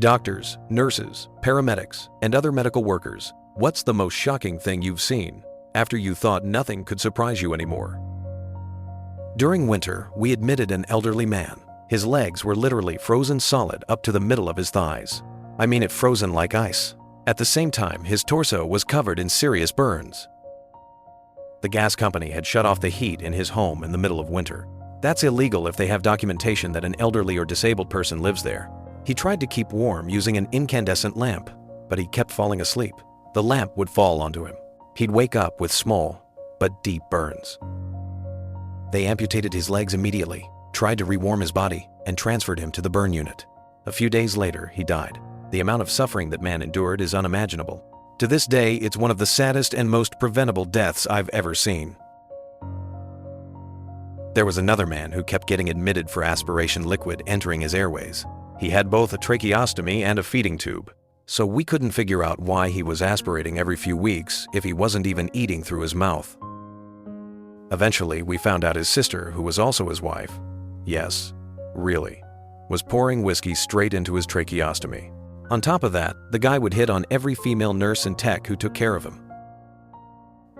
Doctors, nurses, paramedics, and other medical workers, what's the most shocking thing you've seen after you thought nothing could surprise you anymore? During winter, we admitted an elderly man. His legs were literally frozen solid up to the middle of his thighs. I mean it frozen like ice. At the same time, his torso was covered in serious burns. The gas company had shut off the heat in his home in the middle of winter. That's illegal if they have documentation that an elderly or disabled person lives there. He tried to keep warm using an incandescent lamp, but he kept falling asleep. The lamp would fall onto him. He'd wake up with small but deep burns. They amputated his legs immediately, tried to rewarm his body, and transferred him to the burn unit. A few days later, he died. The amount of suffering that man endured is unimaginable. To this day, it's one of the saddest and most preventable deaths I've ever seen. There was another man who kept getting admitted for aspiration liquid entering his airways. He had both a tracheostomy and a feeding tube, so we couldn't figure out why he was aspirating every few weeks if he wasn't even eating through his mouth. Eventually, we found out his sister, who was also his wife, yes, really, was pouring whiskey straight into his tracheostomy. On top of that, the guy would hit on every female nurse and tech who took care of him.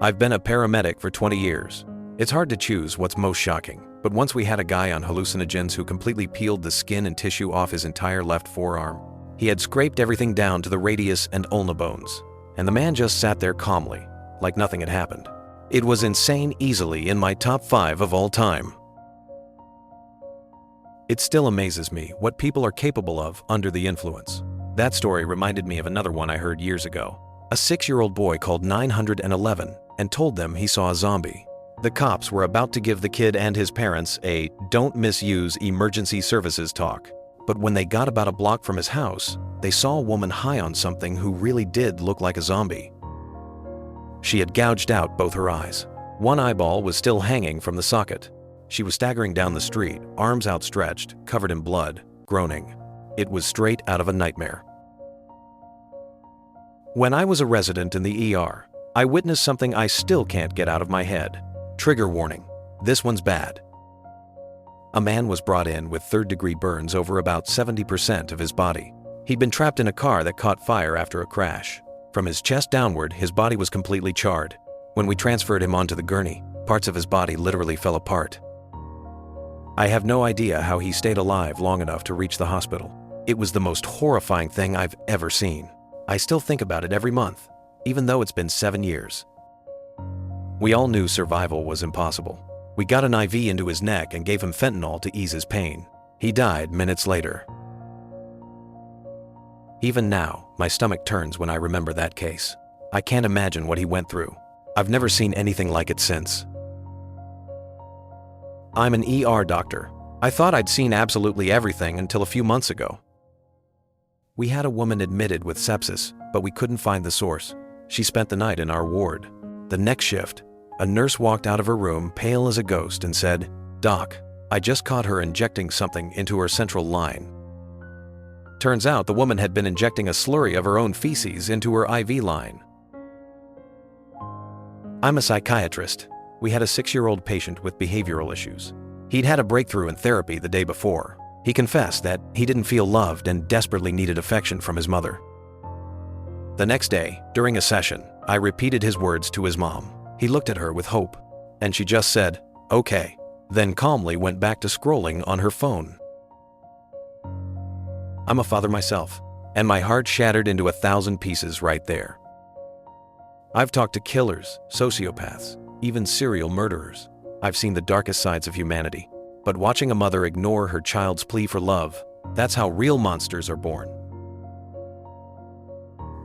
I've been a paramedic for 20 years. It's hard to choose what's most shocking, but once we had a guy on hallucinogens who completely peeled the skin and tissue off his entire left forearm. He had scraped everything down to the radius and ulna bones, and the man just sat there calmly, like nothing had happened. It was insane, easily in my top 5 of all time. It still amazes me what people are capable of under the influence. That story reminded me of another one I heard years ago. A 6-year-old boy called 911 and told them he saw a zombie. The cops were about to give the kid and his parents a "don't misuse emergency services" talk. But when they got about a block from his house, they saw a woman high on something who really did look like a zombie. She had gouged out both her eyes. One eyeball was still hanging from the socket. She was staggering down the street, arms outstretched, covered in blood, groaning. It was straight out of a nightmare. When I was a resident in the ER, I witnessed something I still can't get out of my head. Trigger warning. This one's bad. A man was brought in with third-degree burns over about 70% of his body. He'd been trapped in a car that caught fire after a crash. From his chest downward, his body was completely charred. When we transferred him onto the gurney, parts of his body literally fell apart. I have no idea how he stayed alive long enough to reach the hospital. It was the most horrifying thing I've ever seen. I still think about it every month, even though it's been 7 years. We all knew survival was impossible. We got an IV into his neck and gave him fentanyl to ease his pain. He died minutes later. Even now, my stomach turns when I remember that case. I can't imagine what he went through. I've never seen anything like it since. I'm an ER doctor. I thought I'd seen absolutely everything until a few months ago. We had a woman admitted with sepsis, but we couldn't find the source. She spent the night in our ward. The next shift, a nurse walked out of her room pale as a ghost and said, "Doc, I just caught her injecting something into her central line." Turns out the woman had been injecting a slurry of her own feces into her IV line. I'm a psychiatrist. We had a 6-year-old patient with behavioral issues. He'd had a breakthrough in therapy the day before. He confessed that he didn't feel loved and desperately needed affection from his mother. The next day, during a session, I repeated his words to his mom. He looked at her with hope, and she just said, "Okay," then calmly went back to scrolling on her phone. I'm a father myself, and my heart shattered into 1,000 pieces right there. I've talked to killers, sociopaths, even serial murderers. I've seen the darkest sides of humanity. But watching a mother ignore her child's plea for love, that's how real monsters are born.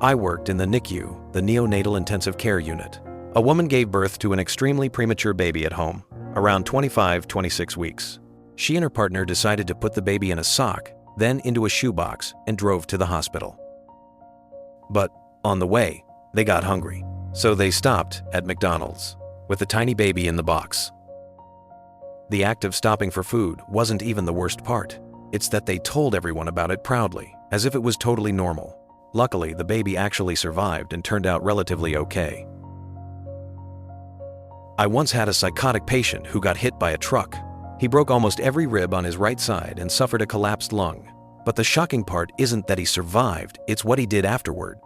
I worked in the NICU, the Neonatal Intensive Care Unit. A woman gave birth to an extremely premature baby at home, around 25-26 weeks. She and her partner decided to put the baby in a sock, then into a shoebox, and drove to the hospital. But on the way, they got hungry, so they stopped at McDonald's with the tiny baby in the box. The act of stopping for food wasn't even the worst part. It's that they told everyone about it proudly, as if it was totally normal. Luckily, the baby actually survived and turned out relatively okay. I once had a psychotic patient who got hit by a truck. He broke almost every rib on his right side and suffered a collapsed lung. But the shocking part isn't that he survived, it's what he did afterward.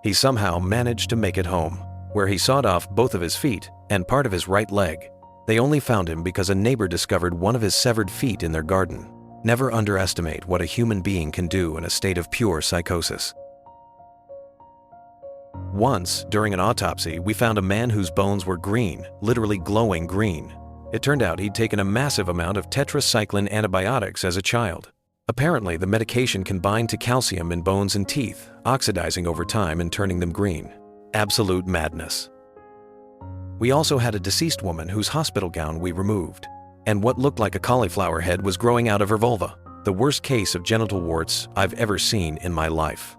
He somehow managed to make it home, where he sawed off both of his feet and part of his right leg. They only found him because a neighbor discovered one of his severed feet in their garden. Never underestimate what a human being can do in a state of pure psychosis. Once, during an autopsy, we found a man whose bones were green, literally glowing green. It turned out he'd taken a massive amount of tetracycline antibiotics as a child. Apparently, the medication can bind to calcium in bones and teeth, oxidizing over time and turning them green. Absolute madness. We also had a deceased woman whose hospital gown we removed, and what looked like a cauliflower head was growing out of her vulva. The worst case of genital warts I've ever seen in my life.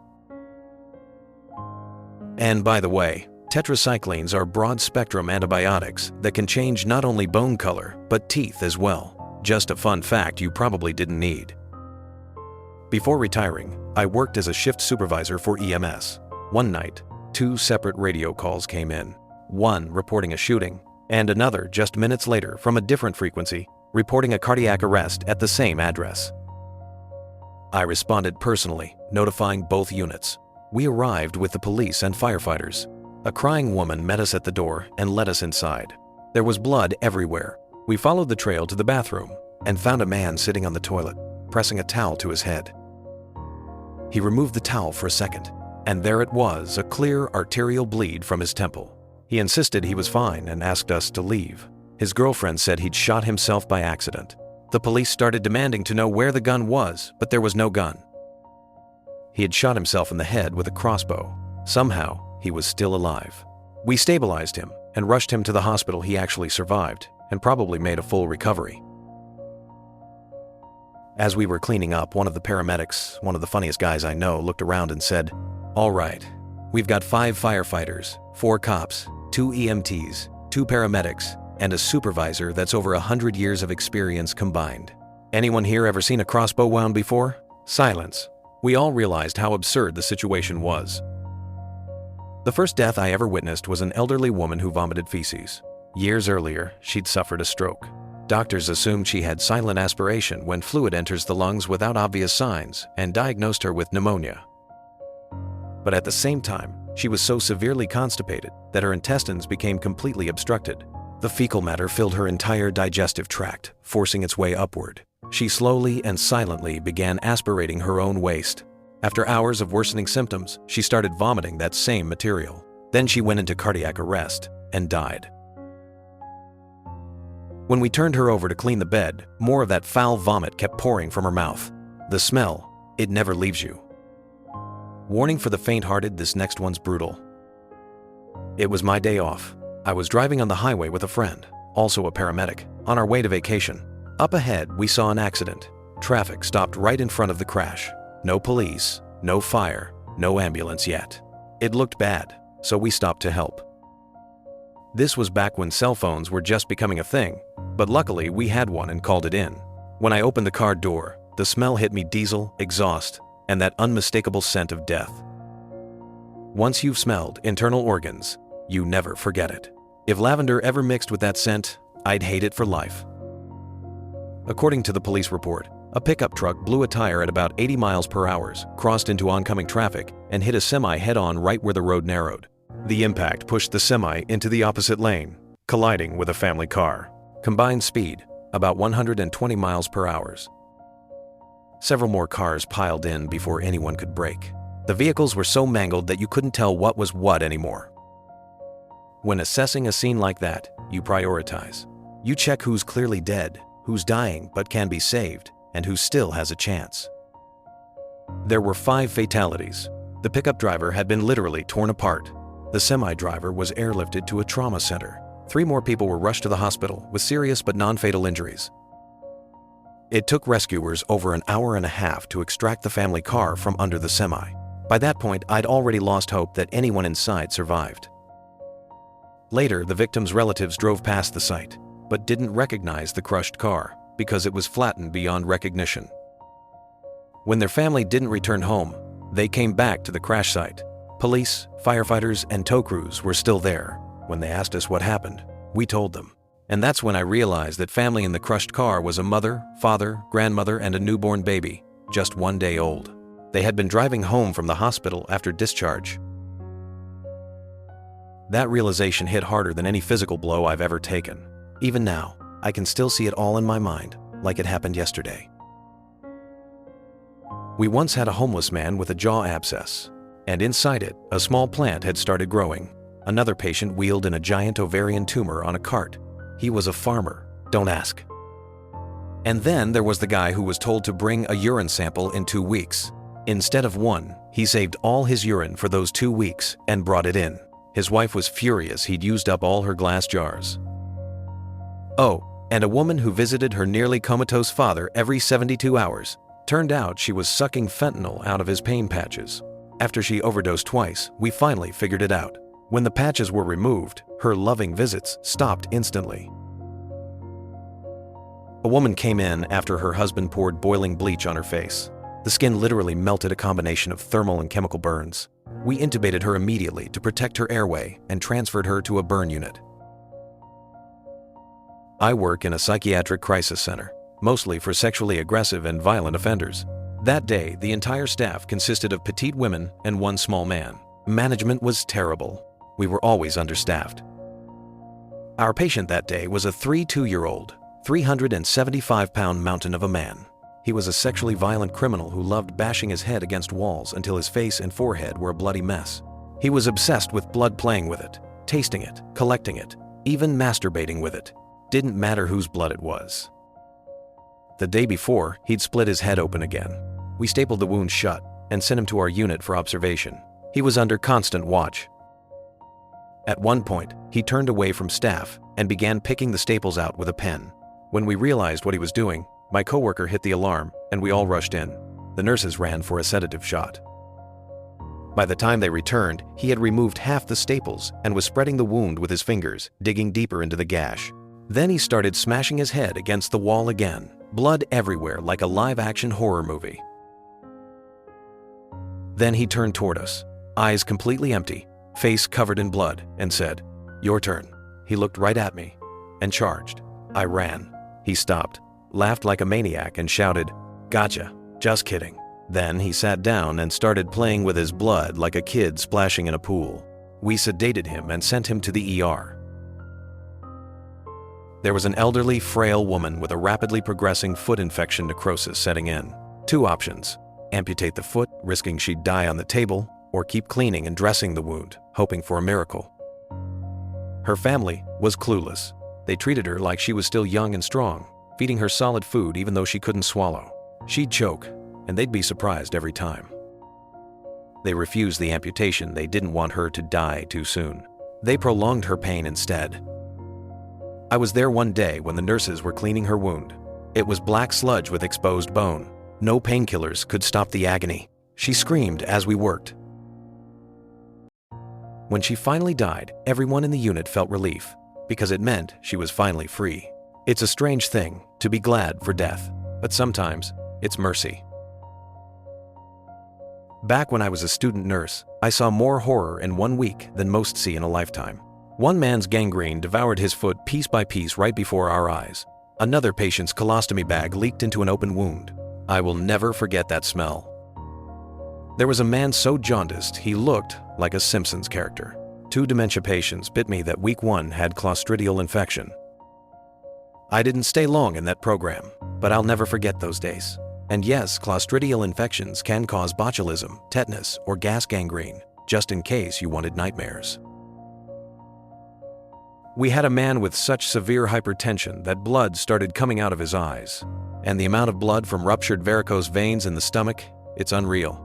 And by the way, tetracyclines are broad-spectrum antibiotics that can change not only bone color, but teeth as well. Just a fun fact you probably didn't need. Before retiring, I worked as a shift supervisor for EMS. One night, 2 separate radio calls came in. One reporting a shooting, and another just minutes later from a different frequency, reporting a cardiac arrest at the same address. I responded personally, notifying both units. We arrived with the police and firefighters. A crying woman met us at the door and led us inside. There was blood everywhere. We followed the trail to the bathroom and found a man sitting on the toilet, pressing a towel to his head. He removed the towel for a second, and there it was, a clear arterial bleed from his temple. He insisted he was fine and asked us to leave. His girlfriend said he'd shot himself by accident. The police started demanding to know where the gun was, but there was no gun. He had shot himself in the head with a crossbow. Somehow, he was still alive. We stabilized him and rushed him to the hospital. He actually survived and probably made a full recovery. As we were cleaning up, one of the paramedics, one of the funniest guys I know, looked around and said, "All right, we've got 5 firefighters, 4 cops, 2 EMTs, 2 paramedics, and a supervisor that's over 100 years of experience combined. Anyone here ever seen a crossbow wound before?" Silence. We all realized how absurd the situation was. The first death I ever witnessed was an elderly woman who vomited feces. Years earlier, she'd suffered a stroke. Doctors assumed she had silent aspiration when fluid enters the lungs without obvious signs and diagnosed her with pneumonia. But at the same time, she was so severely constipated that her intestines became completely obstructed. The fecal matter filled her entire digestive tract, forcing its way upward. She slowly and silently began aspirating her own waste. After hours of worsening symptoms, she started vomiting that same material. Then she went into cardiac arrest and died. When we turned her over to clean the bed, more of that foul vomit kept pouring from her mouth. The smell, it never leaves you. Warning for the faint-hearted, this next one's brutal. It was my day off. I was driving on the highway with a friend, also a paramedic, on our way to vacation. Up ahead, we saw an accident. Traffic stopped right in front of the crash. No police, no fire, no ambulance yet. It looked bad, so we stopped to help. This was back when cell phones were just becoming a thing, but luckily we had one and called it in. When I opened the car door, the smell hit me: diesel, exhaust, and that unmistakable scent of death. Once you've smelled internal organs, you never forget it. If lavender ever mixed with that scent, I'd hate it for life. According to the police report, a pickup truck blew a tire at about 80 miles per hour, crossed into oncoming traffic, and hit a semi head-on right where the road narrowed. The impact pushed the semi into the opposite lane, colliding with a family car. Combined speed, about 120 miles per hour. Several more cars piled in before anyone could brake. The vehicles were so mangled that you couldn't tell what was what anymore. When assessing a scene like that, you prioritize. You check who's clearly dead, who's dying but can be saved, and who still has a chance. There were 5 fatalities. The pickup driver had been literally torn apart. The semi-driver was airlifted to a trauma center. 3 more people were rushed to the hospital with serious but non-fatal injuries. It took rescuers over an hour and a half to extract the family car from under the semi. By that point, I'd already lost hope that anyone inside survived. Later, the victims' relatives drove past the site, but didn't recognize the crushed car because it was flattened beyond recognition. When their family didn't return home, they came back to the crash site. Police, firefighters, and tow crews were still there. When they asked us what happened, we told them. And that's when I realized that family in the crushed car was a mother, father, grandmother, and a newborn baby. just 1 day old. They had been driving home from the hospital after discharge. That realization hit harder than any physical blow I've ever taken. Even now, I can still see it all in my mind, like it happened yesterday. We once had a homeless man with a jaw abscess, and inside it, a small plant had started growing. Another patient wheeled in a giant ovarian tumor on a cart. He was a farmer, don't ask. And then there was the guy who was told to bring a urine sample in 2 weeks. Instead of 1, he saved all his urine for those 2 weeks and brought it in. His wife was furious he'd used up all her glass jars. Oh, and a woman who visited her nearly comatose father every 72 hours. Turned out she was sucking fentanyl out of his pain patches. After she overdosed twice, we finally figured it out. When the patches were removed, her loving visits stopped instantly. A woman came in after her husband poured boiling bleach on her face. The skin literally melted, a combination of thermal and chemical burns. We intubated her immediately to protect her airway and transferred her to a burn unit. I work in a psychiatric crisis center, mostly for sexually aggressive and violent offenders. That day, the entire staff consisted of petite women and 1 small man. Management was terrible. We were always understaffed. Our patient that day was a 32-year-old, 375-pound mountain of a man. He was a sexually violent criminal who loved bashing his head against walls until his face and forehead were a bloody mess. He was obsessed with blood, playing with it, tasting it, collecting it, even masturbating with it. Didn't matter whose blood it was. The day before, he'd split his head open again. We stapled the wound shut and sent him to our unit for observation. He was under constant watch. At one point, he turned away from staff and began picking the staples out with a pen. When we realized what he was doing, my coworker hit the alarm and we all rushed in. The nurses ran for a sedative shot. By the time they returned, he had removed half the staples and was spreading the wound with his fingers, digging deeper into the gash. Then he started smashing his head against the wall again, blood everywhere like a live-action horror movie. Then he turned toward us, eyes completely empty, face covered in blood, and said, "Your turn." He looked right at me and charged. I ran. He stopped, laughed like a maniac, and shouted, "Gotcha, just kidding." Then he sat down and started playing with his blood like a kid splashing in a pool. We sedated him and sent him to the ER. There was an elderly, frail woman with a rapidly progressing foot infection necrosis setting in. 2 options: amputate the foot, risking she'd die on the table, or keep cleaning and dressing the wound, hoping for a miracle. Her family was clueless. They treated her like she was still young and strong, feeding her solid food even though she couldn't swallow. She'd choke, and they'd be surprised every time. They refused the amputation. They didn't want her to die too soon. They prolonged her pain instead. I was there one day when the nurses were cleaning her wound. It was black sludge with exposed bone. No painkillers could stop the agony. She screamed as we worked. When she finally died, everyone in the unit felt relief, because it meant she was finally free. It's a strange thing to be glad for death, but sometimes it's mercy. Back when I was a student nurse, I saw more horror in 1 week than most see in a lifetime. One man's gangrene devoured his foot piece by piece right before our eyes. Another patient's colostomy bag leaked into an open wound. I will never forget that smell. There was a man so jaundiced he looked like a Simpsons character. 2 dementia patients bit me that week 1 had clostridial infection. I didn't stay long in that program, but I'll never forget those days. And yes, clostridial infections can cause botulism, tetanus, or gas gangrene, just in case you wanted nightmares. We had a man with such severe hypertension that blood started coming out of his eyes. And the amount of blood from ruptured varicose veins in the stomach, it's unreal.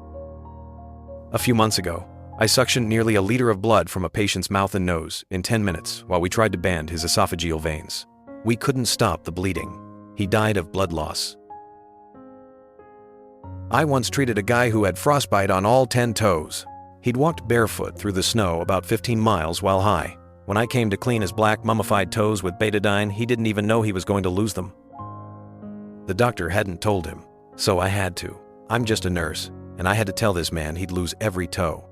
A few months ago, I suctioned nearly a liter of blood from a patient's mouth and nose in 10 minutes while we tried to band his esophageal veins. We couldn't stop the bleeding. He died of blood loss. I once treated a guy who had frostbite on all 10 toes. He'd walked barefoot through the snow about 15 miles while high. When I came to clean his black mummified toes with betadine, he didn't even know he was going to lose them. The doctor hadn't told him, so I had to. I'm just a nurse, and I had to tell this man he'd lose every toe.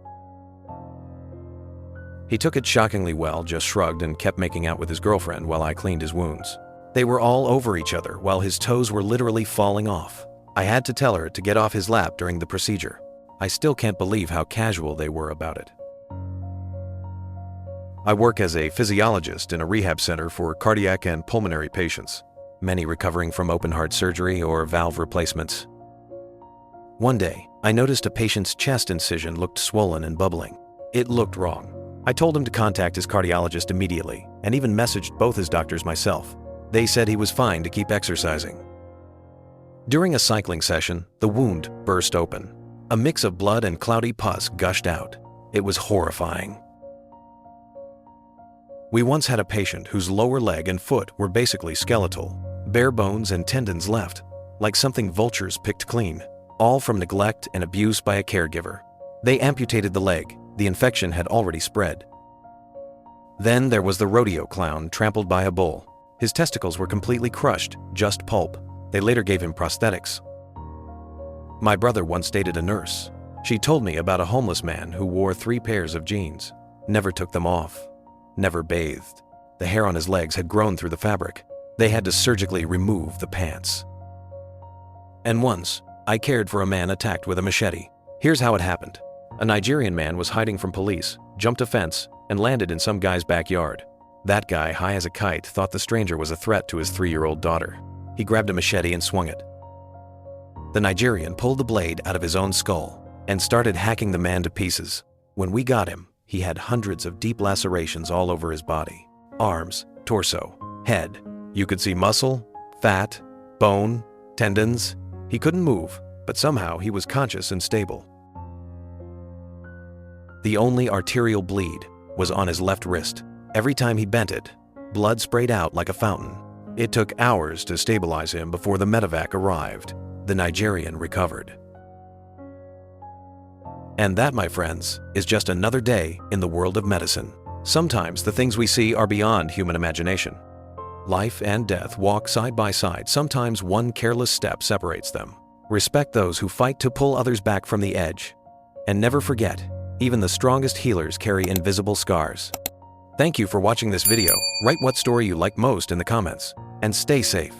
He took it shockingly well, just shrugged and kept making out with his girlfriend while I cleaned his wounds. They were all over each other while his toes were literally falling off. I had to tell her to get off his lap during the procedure. I still can't believe how casual they were about it. I work as a physiologist in a rehab center for cardiac and pulmonary patients, many recovering from open-heart surgery or valve replacements. One day, I noticed a patient's chest incision looked swollen and bubbling. It looked wrong. I told him to contact his cardiologist immediately and even messaged both his doctors myself. They said he was fine to keep exercising. During a cycling session, the wound burst open. A mix of blood and cloudy pus gushed out. It was horrifying. We once had a patient whose lower leg and foot were basically skeletal, bare bones and tendons left, like something vultures picked clean, all from neglect and abuse by a caregiver. They amputated the leg. The infection had already spread. Then there was the rodeo clown trampled by a bull. His testicles were completely crushed, just pulp. They later gave him prosthetics. My brother once dated a nurse. She told me about a homeless man who wore 3 pairs of jeans, never took them off, never bathed. The hair on his legs had grown through the fabric. They had to surgically remove the pants. And once, I cared for a man attacked with a machete. Here's how it happened. A Nigerian man was hiding from police, jumped a fence, and landed in some guy's backyard. That guy, high as a kite, thought the stranger was a threat to his 3-year-old daughter. He grabbed a machete and swung it. The Nigerian pulled the blade out of his own skull and started hacking the man to pieces. When we got him, he had hundreds of deep lacerations all over his body. Arms, torso, head. You could see muscle, fat, bone, tendons. He couldn't move, but somehow he was conscious and stable. The only arterial bleed was on his left wrist. Every time he bent it, blood sprayed out like a fountain. It took hours to stabilize him before the medevac arrived. The Nigerian recovered. And that, my friends, is just another day in the world of medicine. Sometimes the things we see are beyond human imagination. Life and death walk side by side. Sometimes one careless step separates them. Respect those who fight to pull others back from the edge. And never forget, even the strongest healers carry invisible scars. Thank you for watching this video. Write what story you like most in the comments. And stay safe.